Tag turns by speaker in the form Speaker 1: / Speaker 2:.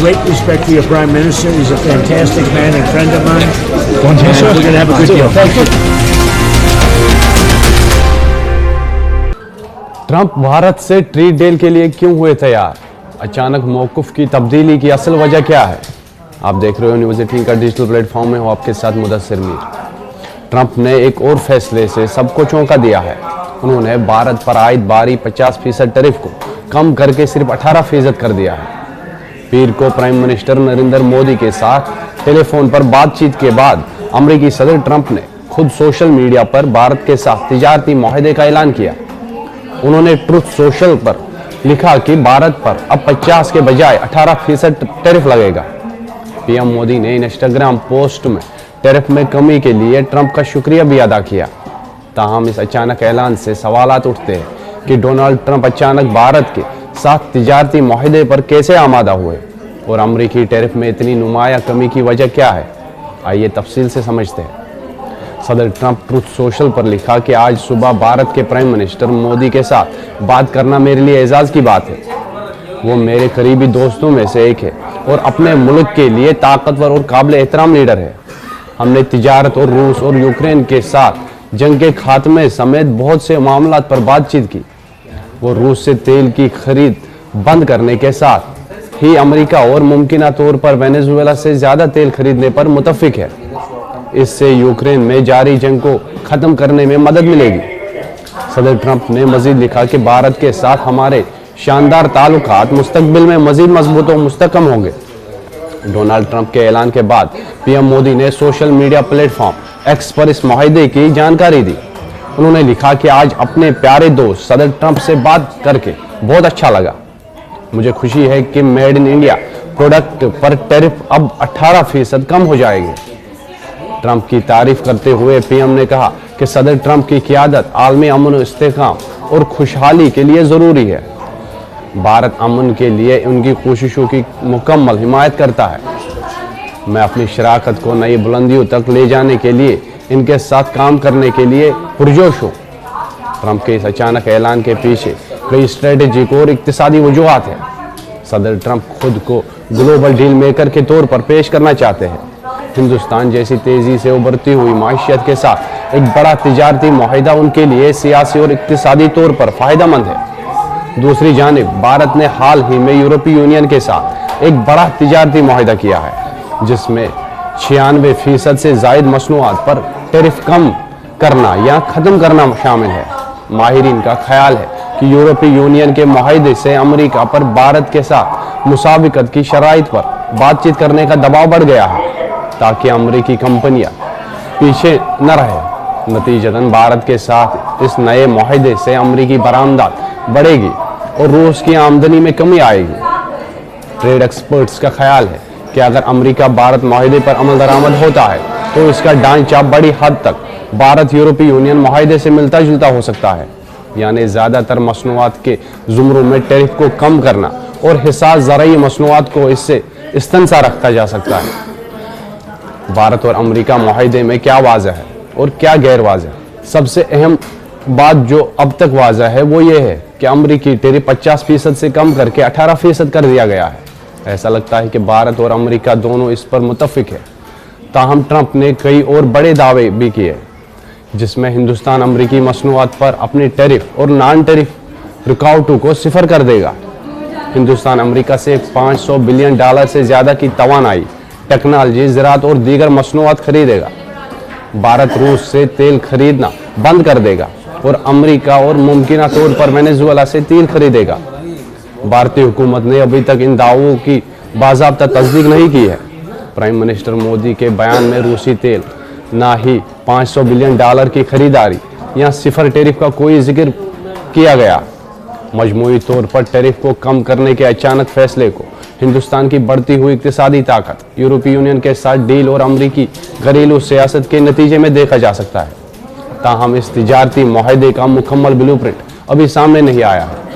Speaker 1: great respect for your Prime Minister. He's a fantastic man and friend of mine. And we're going to have a good deal. Thank you.
Speaker 2: Trump Bharat से trade deal के लिए क्यों हुए तैयार? अचानक मौक़िफ़ की तब्दीली की असल वजह क्या है? आप देख रहे हो न्यूज़ 18 का डिजिटल प्लेटफॉर्म में, हो आपके साथ मुदस्सिर मीर। ट्रंप ने एक और फैसले से सबको चौंका दिया है। उन्होंने भारत पर आयद बारी 50% टैरिफ को कम करके सिर्फ 18% कर दिया है। पीर को प्राइम मिनिस्टर नरेंद्र मोदी के साथ टेलीफोन पर बातचीत के बाद अमेरिकी सदर ट्रंप ने खुद सोशल मीडिया पर भारत के साथ तिजारती मुआहदे का ऐलान किया। उन्होंने ट्रुथ सोशल पर लिखा कि भारत पर अब 50 के बजाय 18% टैरिफ लगेगा। पीएम मोदी ने इंस्टाग्राम पोस्ट में टैरिफ में कमी के लिए ट्रंप का शुक्रिया भी अदा किया। ताहम इस अचानक ऐलान से सवालात उठते हैं कि डोनाल्ड ट्रंप अचानक भारत के साथ तिजारती मुआहदे पर कैसे आमादा हुए और अमरीकी टैरिफ में इतनी नुमाया कमी की वजह क्या है। आइए तफसील से समझते हैं। सदर ट्रंप ट्रुथ सोशल पर लिखा कि आज सुबह भारत के प्राइम मिनिस्टर मोदी के साथ बात करना मेरे लिए एजाज़ की बात है। वो मेरे करीबी दोस्तों में से एक है और अपने मुल्क के लिए ताकतवर और काबिल एहतराम लीडर है। हमने तिजारत और रूस और यूक्रेन के साथ जंग के खात्मे समेत बहुत से मामलात पर बातचीत की। वो रूस से तेल की खरीद बंद करने के साथ ही अमेरिका और मुमकिन तौर पर वेनेजुएला से ज़्यादा तेल खरीदने पर मुतफिक है। इससे यूक्रेन में जारी जंग को ख़त्म करने में मदद मिलेगी। सदर ट्रंप ने मजीद लिखा कि भारत के साथ हमारे शानदार ताल्लुकात मुस्तकबिल में मजीद मजबूत और मुस्तकम होंगे। डोनाल्ड ट्रंप के ऐलान के बाद पीएम मोदी ने सोशल मीडिया प्लेटफॉर्म एक्स पर इस मुआहदे की जानकारी दी। उन्होंने लिखा कि आज अपने प्यारे दोस्त सदर ट्रंप से बात करके बहुत अच्छा लगा। मुझे खुशी है कि मेड इन इंडिया प्रोडक्ट पर टैरिफ अब 18% कम हो जाएगी। ट्रंप की तारीफ करते हुए पीएम ने कहा कि सदर ट्रंप की क़ियादत आलमी अमन और इस्तेहकाम और खुशहाली के लिए ज़रूरी है। भारत अमन के लिए उनकी कोशिशों की मुकम्मल हिमायत करता है। मैं अपनी शराकत को नई बुलंदियों तक ले जाने के लिए इनके साथ काम करने के लिए पुरजोश हूँ। ट्रंप के इस अचानक ऐलान के पीछे कई स्ट्रेटेजिक और इक्तिसादी वजूहात हैं। सदर ट्रंप खुद को ग्लोबल डील मेकर के तौर पर पेश करना चाहते हैं। हिंदुस्तान जैसी तेजी से उभरती हुई माशियत के साथ एक बड़ा तिजारती मुआहदा उनके लिए सियासी और इक्तिसादी तौर पर फ़ायदेमंद है। दूसरी जानिब भारत ने हाल ही में यूरोपीय यूनियन के साथ एक बड़ा तिजारती मुआहदा किया है, जिसमें 96% से ज़ायद मसनूआत पर टैरिफ कम करना या ख़त्म करना शामिल है। माहिरीन का ख्याल है कि यूरोपीय यूनियन के मुआहदे से अमेरिका पर भारत के साथ मुसाविकत की शराइत पर बातचीत करने का दबाव बढ़ गया है, ताकि अमेरिकी कंपनियां पीछे न रहे। नतीजतन भारत के साथ इस नए मुआहदे से अमेरिकी बरामदात बढ़ेगी और रूस की आमदनी में कमी आएगी। ट्रेड एक्सपर्ट्स का ख्याल है कि अगर अमेरिका भारत मुआहदे पर अमल दरामद होता है तो इसका ढांचा बड़ी हद तक भारत यूरोपीय यूनियन मुआहदे से मिलता जुलता हो सकता है, यानी ज़्यादातर मसनूआत के ज़ुमरों में टैरिफ को कम करना और हिसास ज़राई मसनूआत को इससे इस्तंसा रखा जा सकता है। भारत और अमेरिका मुआहदे में क्या वाज़ह है और क्या गैर वाज़ह है? सबसे अहम बात जो अब तक वाज़ह है वो ये है कि अमेरिकी टैरिफ 50% से कम करके 18% कर दिया गया है। ऐसा लगता है कि भारत और अमेरिका दोनों इस पर मुतफिक है। ताहम ट्रंप ने कई और बड़े दावे भी किए, जिसमें हिंदुस्तान अमेरिकी मसनूआत पर अपनी टैरिफ और नॉन टैरिफ रुकावटों को सिफर कर देगा। हिंदुस्तान अमेरिका से $500 बिलियन से ज़्यादा की तवानाई, टेक्नोलॉजी, ज़राअत और दीगर मसनूआत खरीदेगा। भारत रूस से तेल खरीदना बंद कर देगा और अमेरिका और मुमकिन तौर पर वेनेजुएला से तेल खरीदेगा। भारतीय हुकूमत ने अभी तक इन दावों की बाज़ाब्ता तस्दीक नहीं की है। प्राइम मिनिस्टर मोदी के बयान में रूसी तेल, ना ही $500 बिलियन की खरीदारी या सिफर टैरिफ का कोई जिक्र किया गया। मजमूई तौर पर टैरिफ को कम करने के अचानक फैसले को हिंदुस्तान की बढ़ती हुई इक्तिसादी ताकत, यूरोपीय यूनियन के साथ डील और अमरीकी घरेलू सियासत के नतीजे में देखा जा सकता है। ताहम इस तिजारती मुआहदे का मुकम्मल ब्लूप्रिंट अभी सामने नहीं आया है।